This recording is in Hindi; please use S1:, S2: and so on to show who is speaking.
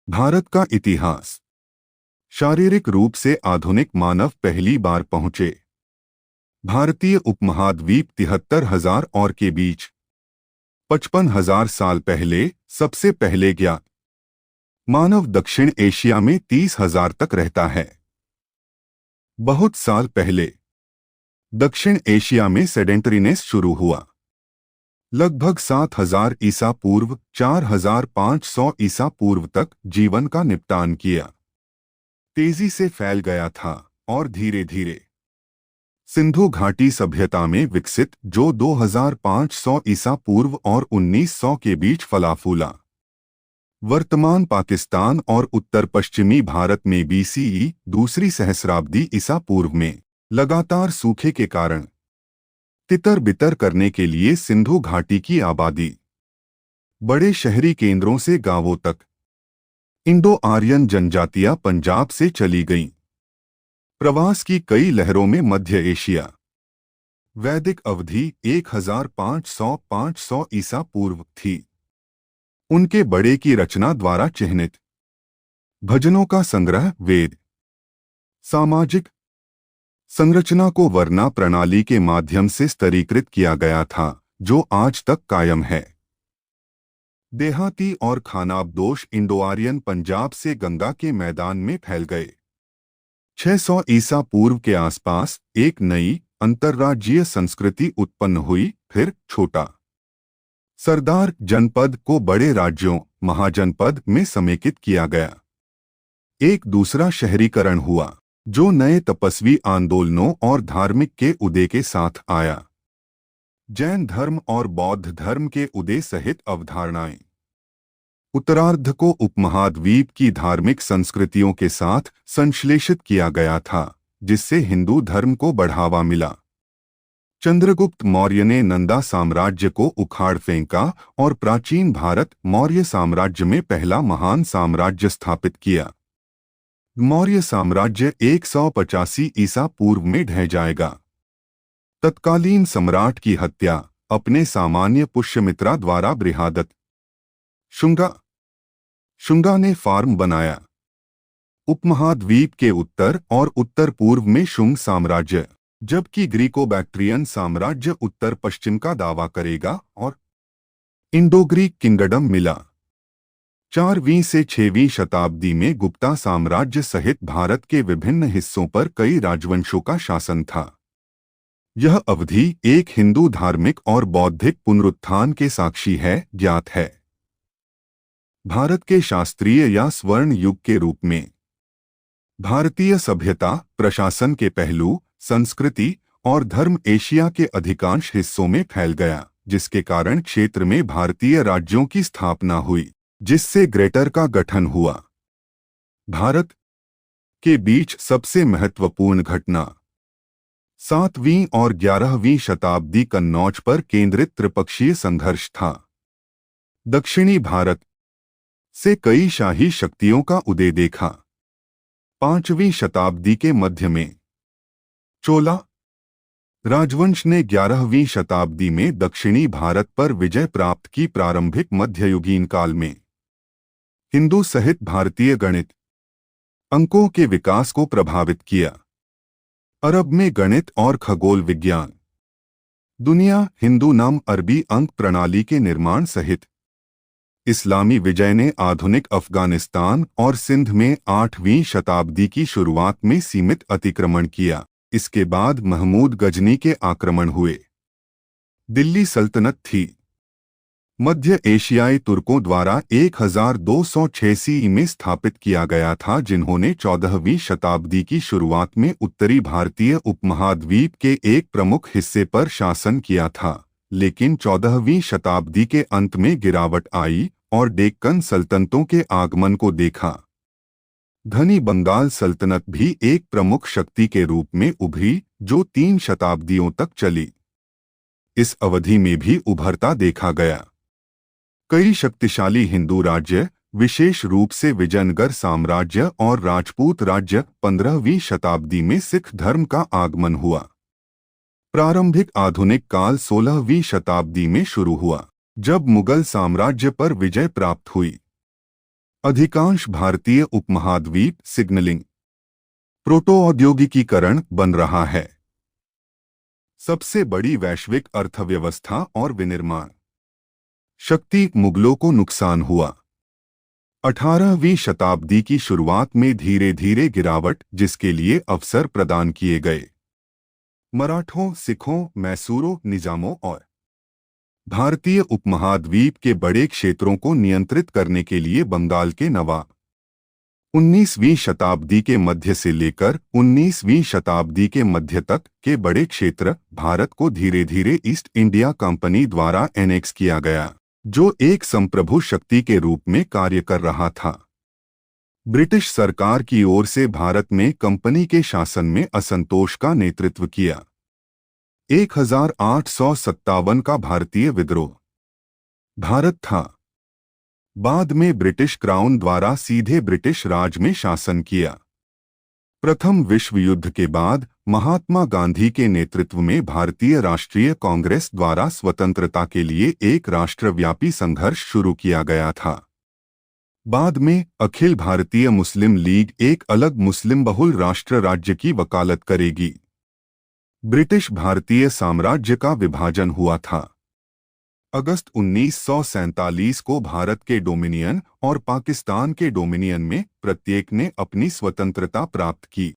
S1: भारत का इतिहास। शारीरिक रूप से आधुनिक मानव पहली बार पहुंचे। भारतीय उपमहाद्वीप 73,000 और के बीच 55,000 साल पहले सबसे पहले ज्ञात। मानव दक्षिण एशिया में 30,000 तक रहता है। बहुत साल पहले दक्षिण एशिया में सेडेंटरीनेस शुरू हुआ। लगभग 7,000 ईसा पूर्व 4,500 ईसा पूर्व तक जीवन का निपटान किया। तेजी से फैल गया था और धीरे धीरे सिंधु घाटी सभ्यता में विकसित, जो 2,500 ईसा पूर्व और 1,900 के बीच फला फूला। वर्तमान पाकिस्तान और उत्तर पश्चिमी भारत में बीसीई दूसरी सहस्राब्दी ईसा पूर्व में लगातार सूखे के कारण तितर बितर करने के लिए सिंधु घाटी की आबादी बड़े शहरी केंद्रों से गांवों तक इंडो आर्यन जनजातियां पंजाब से चली गईं। प्रवास की कई लहरों में मध्य एशिया वैदिक अवधि 1,500 ईसा पूर्व थी। उनके बड़े की रचना द्वारा चिह्नित भजनों का संग्रह वेद सामाजिक संरचना को वर्णा प्रणाली के माध्यम से स्तरीकृत किया गया था, जो आज तक कायम है। देहाती और खानाबदोश इंडो आर्यन पंजाब से गंगा के मैदान में फैल गए। 600 ईसा पूर्व के आसपास एक नई अंतर्राज्यीय संस्कृति उत्पन्न हुई। फिर छोटा सरदार जनपद को बड़े राज्यों महाजनपद में समेकित किया गया। एक दूसरा शहरीकरण हुआ, जो नए तपस्वी आंदोलनों और धार्मिक के उदय के साथ आया। जैन धर्म और बौद्ध धर्म के उदय सहित अवधारणाएं। उत्तरार्ध को उपमहाद्वीप की धार्मिक संस्कृतियों के साथ संश्लेषित किया गया था, जिससे हिंदू धर्म को बढ़ावा मिला। चंद्रगुप्त मौर्य ने नंदा साम्राज्य को उखाड़ फेंका और प्राचीन भारत मौर्य साम्राज्य में पहला महान साम्राज्य स्थापित किया। मौर्य साम्राज्य 185 ईसा पूर्व में ढह जाएगा। तत्कालीन सम्राट की हत्या अपने सामान्य पुष्यमित्रा द्वारा बृहदत शुंगा ने फार्म बनाया। उपमहाद्वीप के उत्तर और उत्तर पूर्व में शुंग साम्राज्य, जबकि ग्रीको बैक्ट्रियन साम्राज्य उत्तर पश्चिम का दावा करेगा और इंडो ग्रीक किंगडम मिला। 4वीं से 6वीं शताब्दी में गुप्ता साम्राज्य सहित भारत के विभिन्न हिस्सों पर कई राजवंशों का शासन था। यह अवधि एक हिंदू धार्मिक और बौद्धिक पुनरुत्थान के साक्षी है। ज्ञात है भारत के शास्त्रीय या स्वर्ण युग के रूप में भारतीय सभ्यता, प्रशासन के पहलू, संस्कृति और धर्म एशिया के अधिकांश हिस्सों में फैल गया, जिसके कारण क्षेत्र में भारतीय राज्यों की स्थापना हुई, जिससे ग्रेटर का गठन हुआ। भारत के बीच सबसे महत्वपूर्ण घटना 7वीं और 11वीं शताब्दी कन्नौज पर केंद्रित त्रिपक्षीय संघर्ष था। दक्षिणी भारत से कई शाही शक्तियों का उदय देखा। 5वीं शताब्दी के मध्य में चोला राजवंश ने 11वीं शताब्दी में दक्षिणी भारत पर विजय प्राप्त की। प्रारंभिक मध्ययुगीन काल में हिंदू सहित भारतीय गणित अंकों के विकास को प्रभावित किया। अरब में गणित और खगोल विज्ञान, दुनिया हिंदू नाम अरबी अंक प्रणाली के निर्माण सहित इस्लामी विजय ने आधुनिक अफगानिस्तान और सिंध में 8वीं शताब्दी की शुरुआत में सीमित अतिक्रमण किया। इसके बाद महमूद गजनी के आक्रमण हुए। दिल्ली सल्तनत थी। मध्य एशियाई तुर्कों द्वारा 1286 में स्थापित किया गया था, जिन्होंने 14वीं शताब्दी की शुरुआत में उत्तरी भारतीय उपमहाद्वीप के एक प्रमुख हिस्से पर शासन किया था। लेकिन 14वीं शताब्दी के अंत में गिरावट आई और डेक्कन सल्तनतों के आगमन को देखा। घनी बंगाल सल्तनत भी एक प्रमुख शक्ति के रूप में उभरी, जो 3 शताब्दियों तक चली। इस अवधि में भी उभरता देखा गया कई शक्तिशाली हिंदू राज्य, विशेष रूप से विजयनगर साम्राज्य और राजपूत राज्य। 15वीं शताब्दी में सिख धर्म का आगमन हुआ। प्रारंभिक आधुनिक काल 16वीं शताब्दी में शुरू हुआ, जब मुगल साम्राज्य पर विजय प्राप्त हुई। अधिकांश भारतीय उपमहाद्वीप सिग्नलिंग प्रोटो-औद्योगिकीकरण बन रहा है। सबसे बड़ी वैश्विक अर्थव्यवस्था और विनिर्माण शक्ति मुगलों को नुकसान हुआ। 18वीं शताब्दी की शुरुआत में धीरे धीरे गिरावट, जिसके लिए अवसर प्रदान किए गए। मराठों, सिखों, मैसूरों, निजामों और भारतीय उपमहाद्वीप के बड़े क्षेत्रों को नियंत्रित करने के लिए बंगाल के नवाब 19वीं शताब्दी के मध्य से लेकर 19वीं शताब्दी के मध्य तक के बड़े क्षेत्र भारत को धीरे धीरे ईस्ट इंडिया कंपनी द्वारा एनेक्स किया गया, जो एक संप्रभु शक्ति के रूप में कार्य कर रहा था। ब्रिटिश सरकार की ओर से भारत में कंपनी के शासन में असंतोष का नेतृत्व किया। 1857 का भारतीय विद्रोह भारत था। बाद में ब्रिटिश क्राउन द्वारा सीधे ब्रिटिश राज में शासन किया। प्रथम विश्व युद्ध के बाद महात्मा गांधी के नेतृत्व में भारतीय राष्ट्रीय कांग्रेस द्वारा स्वतंत्रता के लिए एक राष्ट्रव्यापी संघर्ष शुरू किया गया था। बाद में अखिल भारतीय मुस्लिम लीग एक अलग मुस्लिम बहुल राष्ट्र राज्य की वकालत करेगी। ब्रिटिश भारतीय साम्राज्य का विभाजन हुआ था। अगस्त 1947 को भारत के डोमिनियन और पाकिस्तान के डोमिनियन में प्रत्येक ने अपनी स्वतंत्रता प्राप्त की।